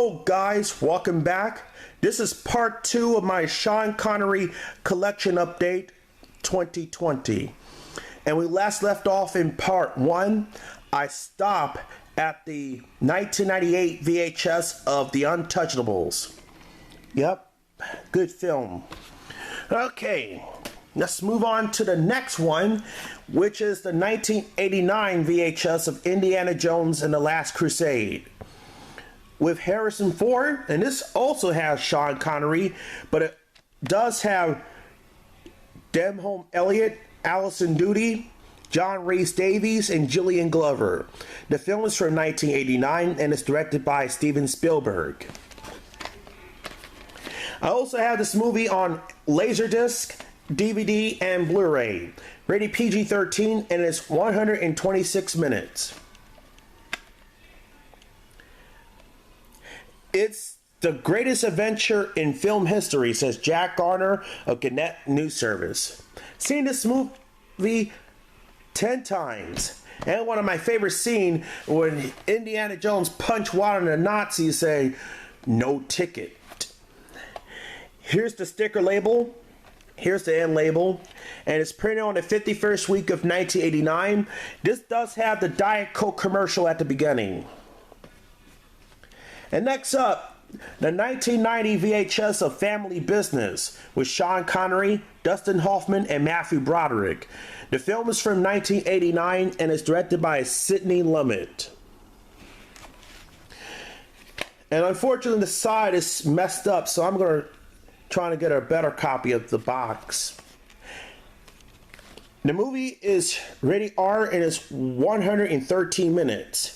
Hello guys, welcome back. This is part 2 of my Sean Connery collection update 2020. And we last left off in part 1. I stopped at the 1998 VHS of The Untouchables. Yep, good film. Okay, let's move on to the next one, which is the 1989 VHS of Indiana Jones and the Last Crusade. With Harrison Ford, and this also has Sean Connery, but it does have Denholm Elliott, Alison Doody, John Rhys Davies, and Julian Glover. The film is from 1989 and is directed by Steven Spielberg. I also have this movie on Laserdisc, DVD, and Blu-ray. Rated PG-13 and it's 126 minutes. It's the greatest adventure in film history, says Jack Garner of Gannett News Service. Seen this movie 10 times. And one of my favorite scenes when Indiana Jones punch one of the Nazis say, "No ticket." Here's the sticker label. Here's the end label. And it's printed on the 51st week of 1989. This does have the Diet Coke commercial at the beginning. And next up, the 1990 VHS of Family Business with Sean Connery, Dustin Hoffman, and Matthew Broderick. The film is from 1989 and is directed by Sidney Lumet. And unfortunately, the side is messed up, so I'm going to try to get a better copy of the box. The movie is rated R and is 113 minutes.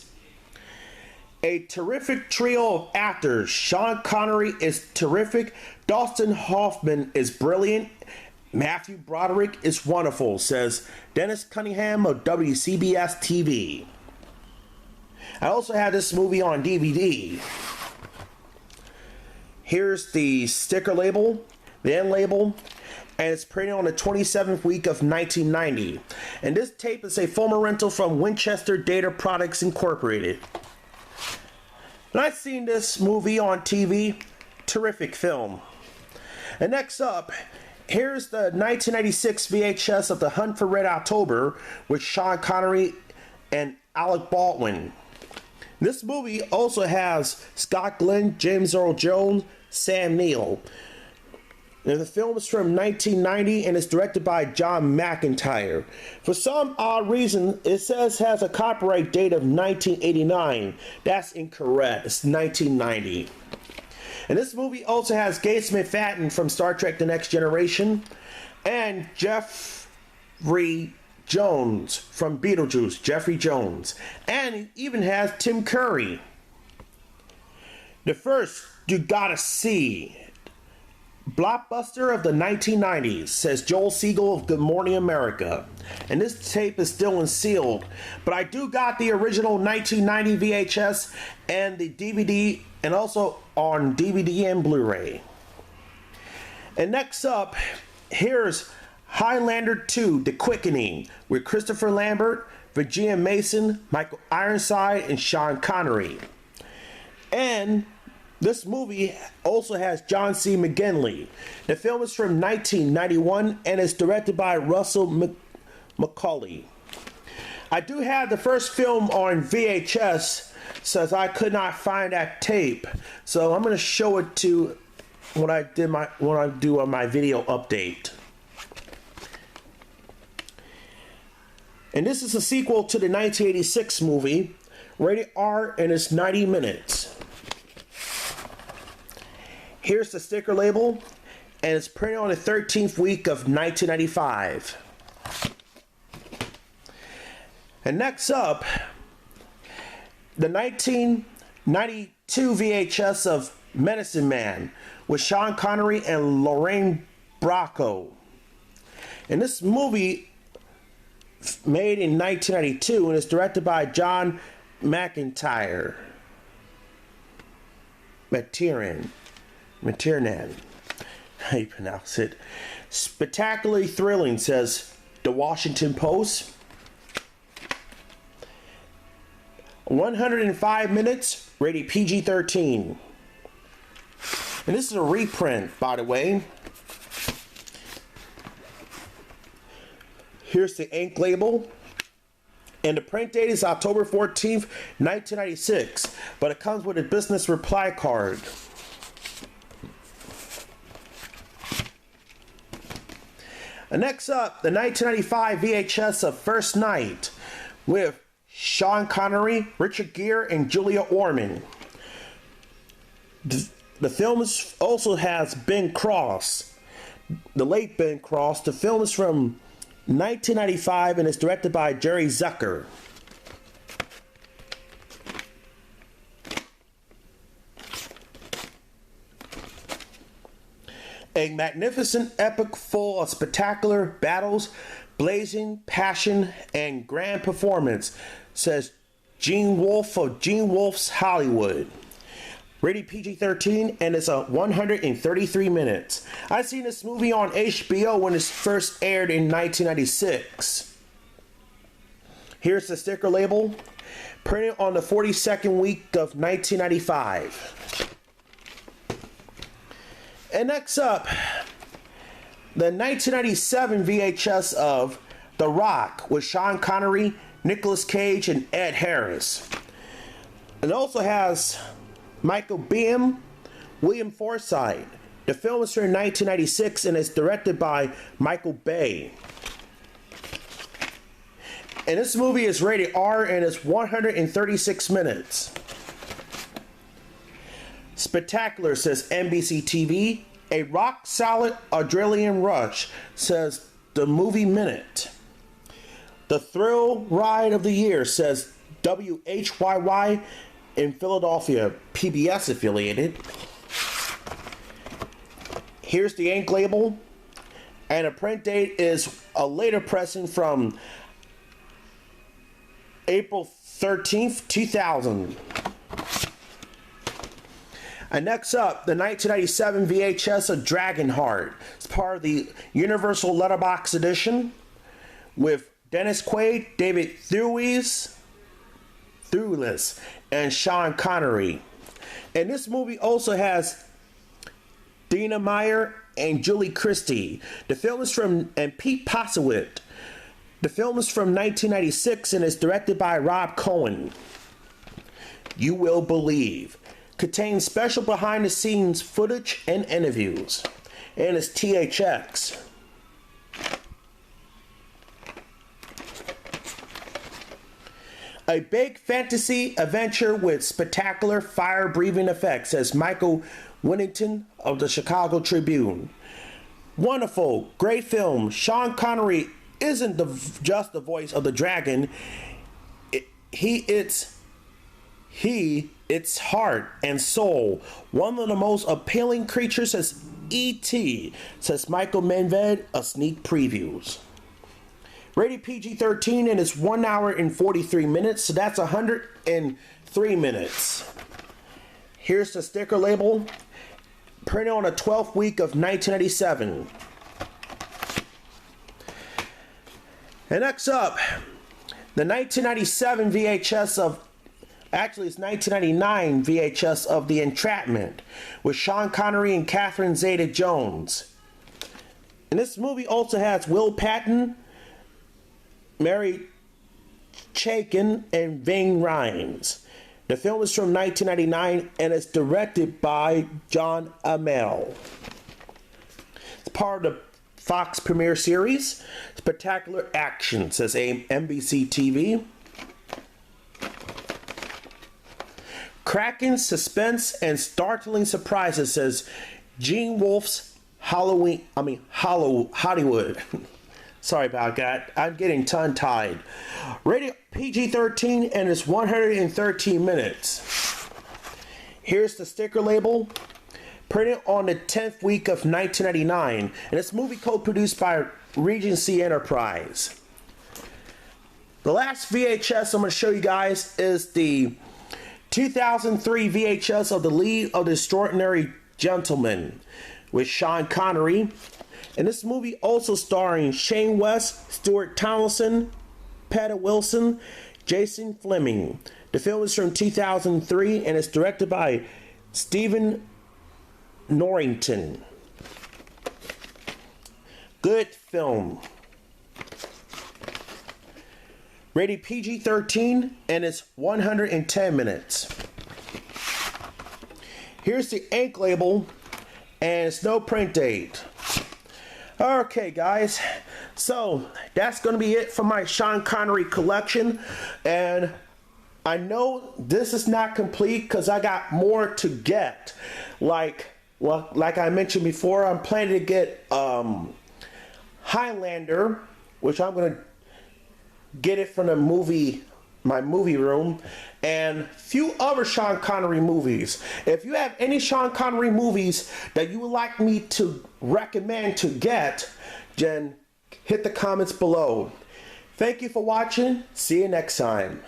A terrific trio of actors. Sean Connery is terrific. Dustin Hoffman is brilliant. Matthew Broderick is wonderful, says Dennis Cunningham of WCBS TV. I also have this movie on DVD. Here's the sticker label, the end label, and it's printed on the 27th week of 1990. And this tape is a former rental from Winchester Data Products Incorporated. And I've seen this movie on TV. Terrific film. And next up, here's the 1996 VHS of The Hunt for Red October with Sean Connery and Alec Baldwin. This movie also has Scott Glenn, James Earl Jones, Sam Neill. And the film is from 1990 and is directed by John McIntyre. For some odd reason, it says it has a copyright date of 1989. That's incorrect. It's 1990. And this movie also has Gates McFadden from Star Trek The Next Generation and Jeffrey Jones from Beetlejuice, Jeffrey Jones. And it even has Tim Curry. The first you gotta see blockbuster of the 1990s, says Joel Siegel of Good Morning America. And this tape is still unsealed, but I do got the original 1990 VHS and the DVD, and also on DVD and Blu-ray. And next up, here's Highlander II, The Quickening, with Christopher Lambert, Virginia Mason, Michael Ironside, and Sean Connery. And this movie also has John C. McGinley. The film is from 1991 and is directed by Russell McCauley. I do have the first film on VHS, since I could not find that tape. So I'm going to show it to when I do on my video update. And this is a sequel to the 1986 movie, rated R, and it's 90 minutes. Here's the sticker label, and it's printed on the 13th week of 1995. And next up, the 1992 VHS of Medicine Man with Sean Connery and Lorraine Bracco. And this movie made in 1992 and is directed by John McIntyre. McTiernan, how you pronounce it. Spectacularly thrilling, says the Washington Post. 105 minutes, rated PG-13. And this is a reprint, by the way. Here's the ink label. And the print date is October 14th, 1996. But it comes with a business reply card. And next up, the 1995 VHS of First Night with Sean Connery, Richard Gere, and Julia Ormond. The film also has Ben Cross, the late Ben Cross. The film is from 1995 and is directed by Jerry Zucker. A magnificent epic full of spectacular battles, blazing passion, and grand performance, says Gene Wolfe of Gene Wolfe's Hollywood. Rated PG-13 and it's 133 minutes. I've seen this movie on HBO when it first aired in 1996. Here's the sticker label, printed on the 42nd week of 1995. And next up, the 1997 VHS of The Rock with Sean Connery, Nicolas Cage, and Ed Harris. It also has Michael Biehn, William Forsythe. The film is from 1996 and is directed by Michael Bay. And this movie is rated R and is 136 minutes. Spectacular, says NBC TV. A rock solid adrenaline rush, says the Movie Minute. The thrill ride of the year, says WHYY in Philadelphia, PBS affiliated. Here's the ink label, and the print date is a later pressing from April 13th, 2000. And next up, the 1997 VHS of Dragonheart. It's part of the Universal Letterbox edition with Dennis Quaid, David Thewlis, and Sean Connery. And this movie also has Dina Meyer and Julie Christie. The film is and Pete Postlethwaite. The film is from 1996 and is directed by Rob Cohen. You Will Believe. Contains special behind the scenes footage and interviews. And it's THX. A big fantasy adventure with spectacular fire-breathing effects, says Michael Winnington of the Chicago Tribune. Wonderful, great film. Sean Connery isn't just the voice of the dragon. Its heart and soul. One of the most appealing creatures is E.T., says Michael Menved of Sneak Previews. Rated PG-13 and it's 1 hour and 43 minutes, so that's 103 minutes. Here's the sticker label, printed on the 12th week of 1987. And next up, the 1997 VHS of Actually, it's 1999 VHS of The Entrapment with Sean Connery and Catherine Zeta-Jones. And this movie also has Will Patton, Mary Chaikin, and Ving Rhames. The film is from 1999 and it's directed by John Amell. It's part of the Fox premiere series, Spectacular Action, says NBC TV. Cracking suspense and startling surprises, says Gene Wolfe's Hollywood. Sorry about that. I'm getting tongue-tied. Rated PG-13 and it's 113 minutes. Here's the sticker label, printed on the 10th week of 1999, and it's movie co-produced by Regency Enterprise. The last VHS I'm going to show you guys is the 2003 VHS of The League of the Extraordinary Gentlemen with Sean Connery. And this movie also starring Shane West, Stuart Townsend, Petta Wilson, Jason Fleming. The film is from 2003 and it's directed by Stephen Norrington. Good film. Rated PG-13 and it's 110 minutes. Here's the ink label and it's no print date. Okay guys, so that's going to be it for my Sean Connery collection, and I know this is not complete because I got more to get. Like I mentioned before, I'm planning to get Highlander, which I'm going to get it from my movie room, and few other Sean Connery movies. If you have any Sean Connery movies that you would like me to recommend to get, then hit the comments below. Thank you for watching. See you next time.